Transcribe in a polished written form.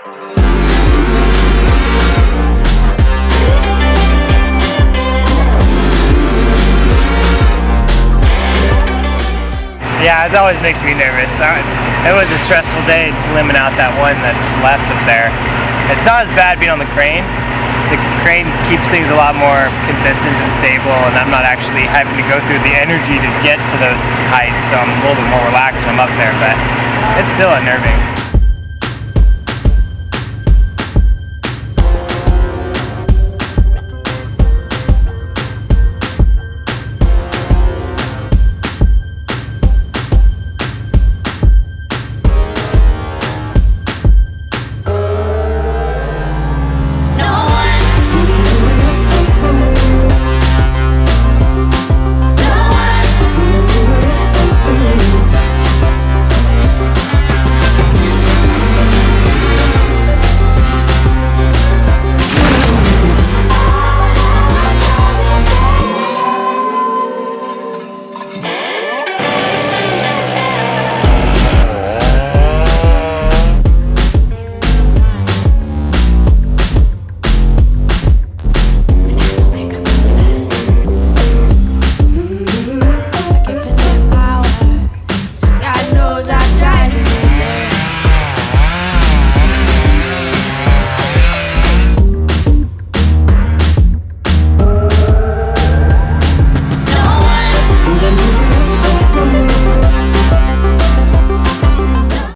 Yeah, it always makes me nervous. It was a stressful day limbing out that one that's left up there. It's not as bad being on the crane. The crane keeps things a lot more consistent and stable, and I'm not actually having to go through the energy to get to those heights, so I'm a little bit more relaxed when I'm up there, but it's still unnerving.